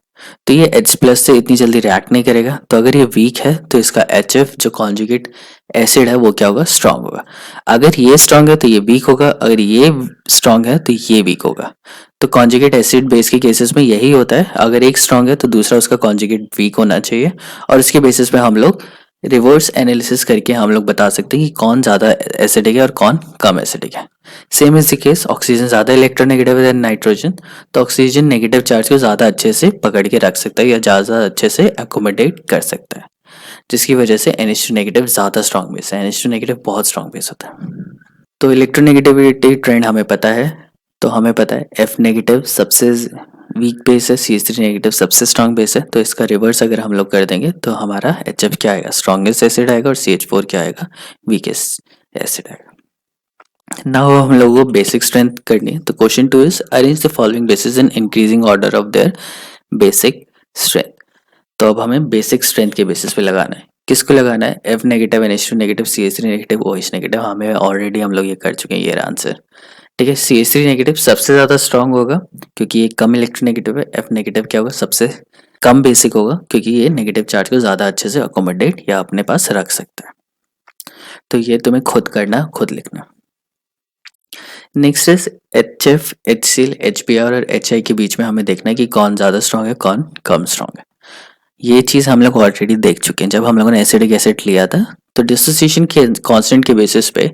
तो ये H प्लस से इतनी जल्दी रिएक्ट नहीं करेगा। तो अगर ये वीक है तो इसका HF जो कॉन्जुगेट एसिड है वो क्या होगा, स्ट्रांग होगा। अगर ये स्ट्रांग है तो ये वीक होगा, अगर ये स्ट्रांग है तो ये वीक होगा। तो कॉन्जुगेट एसिड बेस के केसेस में यही होता है, अगर एक स्ट्रांग है तो दूसरा उसका कॉन्जुगेट वीक होना चाहिए, और उसके बेसिस पे हम लोग रिवर्स एनालिसिस करके हम लोग बता सकते हैं कि कौन ज़्यादा एसिडिक है और कौन कम एसिडिक है। Same is the case, oxygen ज़्यादा इलेक्ट्रोनेगेटिव है देन नाइट्रोजन, तो ऑक्सीजन नेगेटिव चार्ज को ज़्यादा अच्छे से पकड़ के रख सकता है या ज़्यादा अच्छे से एकोमोडेट कर सकता है, जिसकी वजह से NH2 नेगेटिव ज़्यादा स्ट्रॉन्ग बेस है। NH2 नेगेटिव बहुत स्ट्रॉन्ग बेस होता है। तो इलेक्ट्रोनेगेटिविटी ट्रेंड हमें पता है, तो हमें पता है F नेगेटिव सबसे वीक बेस है, CH3 नेगेटिव सबसे स्ट्रॉन्ग बेस है। तो इसका रिवर्स अगर हम लोग कर देंगे तो हमारा HF क्या आएगा, स्ट्रॉन्गेस्ट एसिड आएगा, और CH4 क्या आएगा, वीकेस्ट एसिड आएगा। नाउ हम लोगों को बेसिक स्ट्रेंथ करनी है। तो question 2 is arrange the following basis in increasing order of their basic strength. तो अब हमें बेसिक स्ट्रेंथ के बेसिस पे लगाना है। किसको लगाना है, F negative, NH2 negative, CH3 negative, OH negative. हमें ऑलरेडी हम लोग ये कर चुके हैं, ये आंसर। ठीक है, CH3 नेगेटिव सबसे ज़्यादा स्ट्रॉन्ग होगा क्योंकि ये कम इलेक्ट्रोनेगेटिव है। F नेगेटिव क्या होगा, सबसे कम बेसिक होगा क्योंकि ये नेगेटिव चार्ज को ज़्यादा अच्छे से अकोमोडेट या अपने पास रख सकता है। तो ये तुम्हें खुद करना, खुद लिखना। Next is HF, HCl, HBr और HI के बीच में हमें देखना है कि कौन ज़्यादा स्ट्रॉन्ग है, कौन कम स्ट्रॉन्ग है। ये चीज़ हम लोग ऑलरेडी देख चुके हैं जब हम लोगों ने एसिडिक एसिड लिया था। तो डिसोसिएशन के कांस्टेंट के बेसिस पे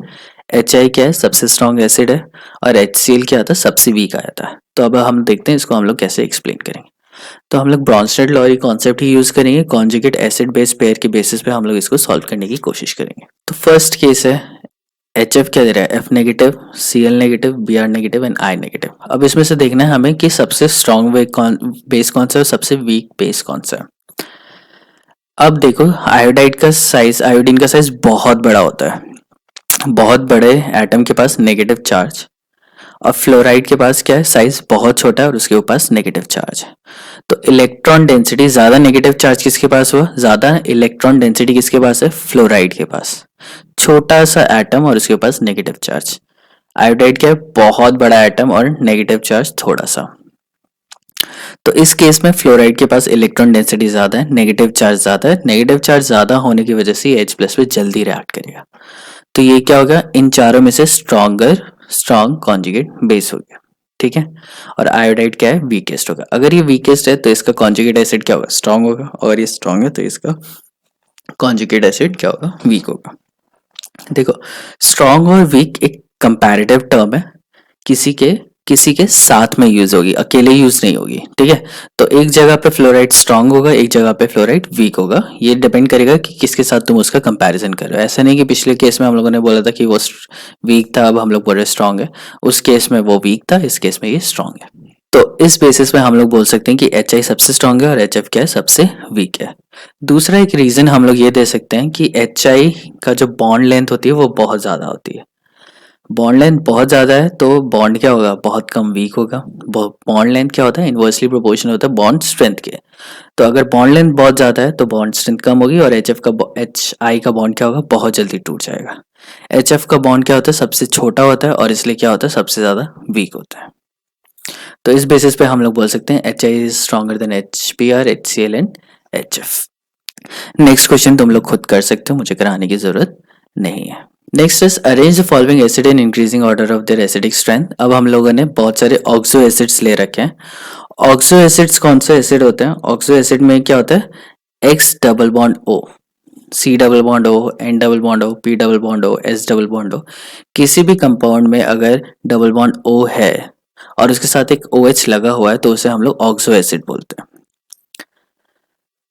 HI क्या है, सबसे स्ट्रॉन्ग एसिड है, और HCl क्या था, सबसे वीक आया था। तो अब हम देखते हैं इसको हम लोग कैसे एक्सप्लेन करेंगे। तो हम लोग ब्रॉन्स्टेड लॉ कॉन्सेप्ट ही यूज करेंगे, कॉन्जुगेट एसिड बेस पेयर के बेसिस पे हम लोग इसको सॉल्व करने की कोशिश करेंगे। तो फर्स्ट केस है, HF क्या दे रहा है, F negative, Cl negative, Br negative and I negative. अब इसमें से देखना है हमें कि सबसे स्ट्रॉन्ग बेस कौन सा है और सबसे वीक बेस कौन सा है। अब देखो आयोडीन का साइज बहुत बड़ा होता है, बहुत बड़े एटम के पास नेगेटिव चार्ज, और फ्लोराइड के पास क्या है, साइज बहुत छोटा है और उसके पास नेगेटिव चार्ज है। तो इलेक्ट्रॉन डेंसिटी ज्यादा, नेगेटिव चार्ज किसके पास हुआ, ज्यादा इलेक्ट्रॉन डेंसिटी किसके पास है, फ्लोराइड के पास। छोटा सा एटम और उसके पास नेगेटिव चार्ज। आयोडाइड क्या है, बहुत बड़ा एटम और नेगेटिव चार्ज थोड़ा सा। तो इस केस में फ्लोराइड के पास इलेक्ट्रॉन डेंसिटी ज्यादा है, नेगेटिव चार्ज ज्यादा है। नेगेटिव चार्ज ज्यादा होने की वजह से H प्लस पे जल्दी रिएक्ट करेगा। तो ये क्या होगा, इन चारों में से स्ट्रॉन्ग कॉन्जुगेट बेस हो गया। ठीक है, और आयोडाइड क्या है, वीकेस्ट होगा। अगर ये वीकेस्ट है तो इसका कॉन्जुगेट एसिड क्या होगा, स्ट्रॉन्ग होगा, और ये स्ट्रॉन्ग है तो इसका कॉन्जुगेट एसिड क्या होगा, वीक होगा। देखो, स्ट्रॉन्ग और वीक एक कंपैरेटिव टर्म है, किसी के साथ में यूज होगी, अकेले यूज नहीं होगी। ठीक है, तो एक जगह पे फ्लोराइड स्ट्रांग होगा, एक जगह पे फ्लोराइड वीक होगा। ये डिपेंड करेगा कि किसके साथ तुम उसका कंपैरिजन कर रहे हो। ऐसा नहीं कि पिछले केस में हम लोगों ने बोला था कि वो वीक था, अब हम लोग बोल रहे स्ट्रांग है। उस केस में वो वीक था, इस केस में ये स्ट्रांग है। तो इस बेसिस में हम लोग बोल सकते हैं कि HI सबसे स्ट्रांग है और HF क्या है, सबसे वीक है। दूसरा एक रीजन हम लोग ये दे सकते हैं कि HI का जो बॉन्ड लेंथ होती है वो बहुत ज्यादा होती है। बॉन्ड लेंथ बहुत ज़्यादा है तो बॉन्ड क्या होगा, बहुत कम वीक होगा। बॉन्ड लेंथ क्या होता है, इनवर्सली प्रोपोर्शनल होता है बॉन्ड स्ट्रेंथ के। तो अगर बॉन्ड लेंथ बहुत ज़्यादा है तो बॉन्ड स्ट्रेंथ कम होगी, और HI का बॉन्ड क्या होगा, बहुत जल्दी टूट जाएगा। HF का बॉन्ड क्या होता है, सबसे छोटा होता है, और इसलिए क्या होता है, सबसे ज़्यादा वीक होता है। तो इस बेसिस पे हम लोग बोल सकते हैं HI is stronger than HBr, HCl and HF। Next question तुम लोग खुद कर सकते हो, मुझे कराने की जरूरत नहीं है। Next is arrange the following acid in increasing order of their acidic strength. अब हम लोगों ने बहुत सारे ऑक्सो एसिड्स ले रखे हैं। ऑक्सो एसिड्स कौन से एसिड होते हैं? ऑक्सो एसिड में क्या होता है? X double bond O, C double bond O, N double bond O, P double bond O, S double bond O. किसी भी कंपाउंड में अगर डबल बॉन्ड ओ है और उसके साथ एक ओ OH लगा हुआ है तो उसे हम लोग ऑक्सो एसिड बोलते हैं।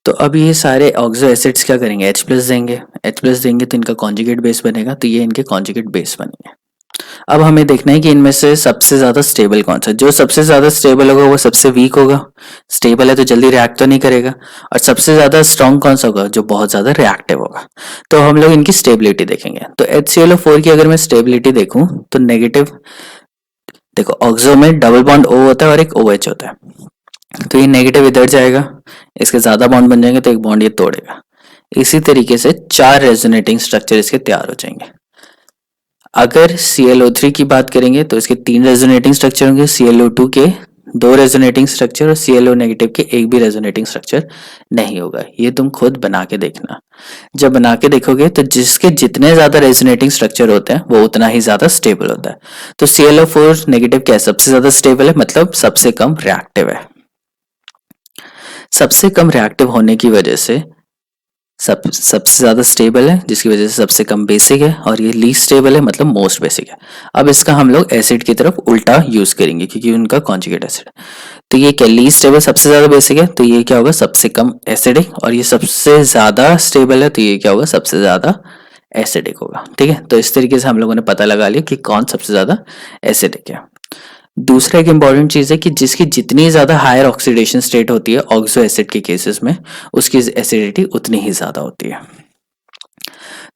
तो अब ये सारे ऑक्सो एसिड्स क्या करेंगे? H प्लस देंगे। H प्लस देंगे तो इनका कॉन्जुगेट बेस बनेगा, तो ये इनके कॉन्जुगेट बेस बनेंगे। अब हमें देखना है कि इनमें से सबसे ज्यादा स्टेबल कौन सा है। जो सबसे ज्यादा स्टेबल होगा वो सबसे वीक होगा। स्टेबल है तो जल्दी रिएक्ट तो नहीं करेगा। और सबसे ज्यादा स्ट्रॉन्ग कौन सा होगा? जो बहुत ज्यादा रिएक्टिव होगा। तो हम लोग इनकी स्टेबिलिटी देखेंगे। तो HClO4 की अगर मैं स्टेबिलिटी देखूं तो नेगेटिव, देखो ऑक्सो में डबल बॉन्ड O होता है और एक OH होता है, तो ये नेगेटिव इधर जाएगा, इसके ज्यादा बॉन्ड बन जाएंगे तो एक बॉन्ड ये तोड़ेगा। इसी तरीके से 4 रेजोनेटिंग स्ट्रक्चर इसके तैयार हो जाएंगे। अगर ClO3 की बात करेंगे तो इसके 3 रेजोनेटिंग स्ट्रक्चर होंगे, ClO2 के 2 रेजोनेटिंग स्ट्रक्चर और Cl नेगेटिव के एक भी रेजोनेटिंग स्ट्रक्चर नहीं होगा। ये तुम खुद बना के देखना। जब बना के देखोगे तो जिसके जितने ज्यादा रेजोनेटिंग स्ट्रक्चर होते हैं वो उतना ही ज्यादा स्टेबल होता है। तो ClO4 नेगेटिव क्या है? सबसे ज्यादा स्टेबल है, मतलब सबसे कम रिएक्टिव है। सबसे कम रिएक्टिव होने की वजह से सबसे ज्यादा स्टेबल है, जिसकी वजह से सबसे कम बेसिक है, और ये लीस्ट स्टेबल है मतलब मोस्ट बेसिक है। अब इसका हम लोग एसिड की तरफ उल्टा यूज करेंगे क्योंकि उनका कॉन्जुगेट एसिड। तो ये क्या? लीस्ट स्टेबल सबसे ज्यादा बेसिक है, तो ये क्या होगा? सबसे कम एसिडिक। और ये सबसे ज्यादा स्टेबल है तो ये क्या होगा? सबसे ज्यादा एसिडिक होगा। ठीक है, तो इस तरीके से हम लोगों ने पता लगा लिया कि कौन सबसे ज्यादा एसिडिक है। दूसरा एक इंपॉर्टेंट चीज है कि जिसकी जितनी ज्यादा हायर ऑक्सीडेशन स्टेट होती है ऑक्सो एसिड के केसेस में, उसकी एसिडिटी उतनी ही ज्यादा होती है।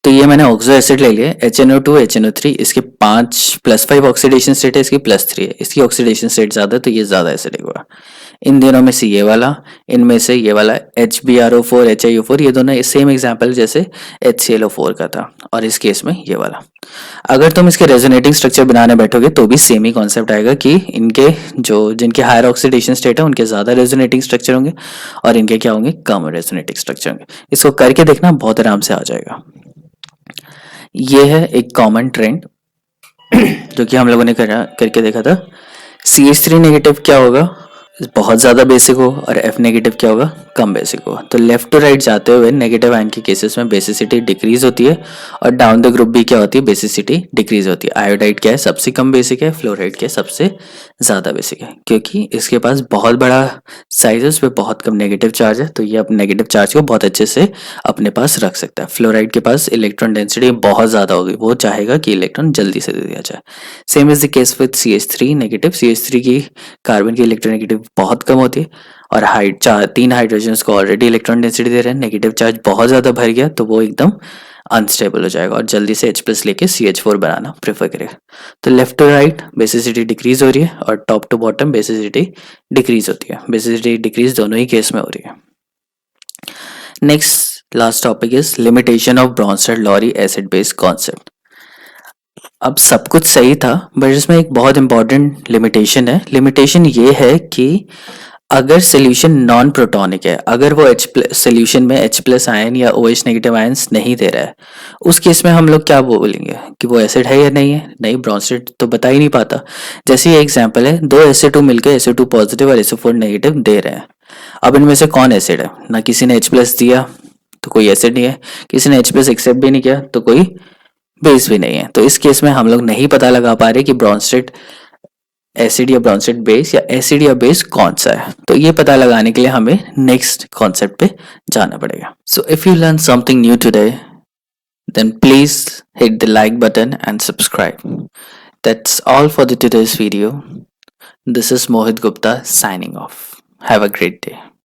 तो ये मैंने ऑक्सो एसिड ले लिया, HNO2 HNO3, इसके 5+5 ऑक्सीडेशन स्टेट है, इसकी +3 है। इसकी ऑक्सीडेशन स्टेट ज्यादा है तो ये ज्यादा एसिडिक होगा। इन दोनों में से ये वाला, इनमें से ये वाला HbRO4 HiO4, ये दोनों सेम एग्जाम्पल जैसे HClO4 का था, और इस केस में ये वाला। अगर तुम इसके रेजोनेटिंग स्ट्रक्चर बनाने बैठोगे तो भी सेम ही कॉन्सेप्ट आएगा कि इनके जो जिनके हायर ऑक्सीडेशन स्टेट है उनके ज्यादा रेजोनेटिंग स्ट्रक्चर होंगे और इनके क्या होंगे? कम रेजोनेटिंग स्ट्रक्चर होंगे। इसको करके देखना, बहुत आराम से आ जाएगा। ये है एक कॉमन ट्रेंड जो कि हम लोगों ने करके देखा था। CH3 नेगेटिव क्या होगा? बहुत ज़्यादा बेसिक हो, और F नेगेटिव क्या होगा? कम बेसिक हो। तो लेफ्ट टू राइट जाते हुए नेगेटिव आयन के केसेस में बेसिसिटी डिक्रीज होती है, और डाउन द ग्रुप भी क्या होती है? बेसिसिटी डिक्रीज होती है। आयोडाइड क्या है? सबसे कम बेसिक है। फ्लोराइड क्या है? सबसे ज़्यादा बेसिक है, क्योंकि इसके पास बहुत बड़ा साइज है, उस पर बहुत कम नेगेटिव चार्ज है, तो ये अपने नेगेटिव चार्ज को बहुत अच्छे से अपने पास रख सकता है। फ्लोराइड के पास इलेक्ट्रॉन डेंसिटी बहुत ज़्यादा होगी, वो चाहेगा कि इलेक्ट्रॉन जल्दी से दे दिया जाए। Same is the case with CH3 negative. CH3 की कार्बन की इलेक्ट्रोनेगेटिव बहुत कम होती है, और तीन हाइड्रोजन को ऑलरेडी इलेक्ट्रॉन डेंसिटी दे रहे हैं, नेगेटिव चार्ज बहुत ज़्यादा भर गया तो वो एकदम अनस्टेबल हो जाएगा और जल्दी से H+ लेके CH4 बनाना प्रेफर करेगा। तो left to right basicity decrease हो रही है, और top to bottom basicity decrease होती है। बेसिसिटी डिक्रीज दोनों ही केस में हो रही है। Next last topic is limitation of Bronsted-lorry acid base concept. अब सब कुछ सही था, बट इसमें एक बहुत इंपॉर्टेंट लिमिटेशन है। लिमिटेशन ये है कि अगर सोल्यूशन नॉन प्रोटॉनिक है, अगर वो सोल्यूशन में H+ आयन या OH नेगेटिव आयंस नहीं दे रहा है, उस केस में हम लोग क्या बोलेंगे कि वो एसिड है या नहीं है? नहीं, ब्रोंस्टेड तो बता ही नहीं पाता। जैसे ये एग्जांपल है, दो Sa2 मिलकर Sa2 पॉजिटिव और SO4 नेगेटिव दे रहे हैं। अब इनमें से कौन एसिड है? ना किसी ने H+ दिया तो कोई एसिड नहीं है, किसी ने H+ एक्सेप्ट भी नहीं किया तो कोई बेस भी नहीं है। तो इस केस में हम लोग नहीं पता लगा पा रहे कि ब्रोंस्टेड एसिड या ब्रोंस्टेड बेस या एसिड या बेस कौन सा है। तो ये पता लगाने के लिए हमें नेक्स्ट कॉन्सेप्ट पे जाना पड़ेगा। So if you learn something new today, then please hit the like button and subscribe. That's all for the today's video. This is Mohit Gupta signing off. Have a great day.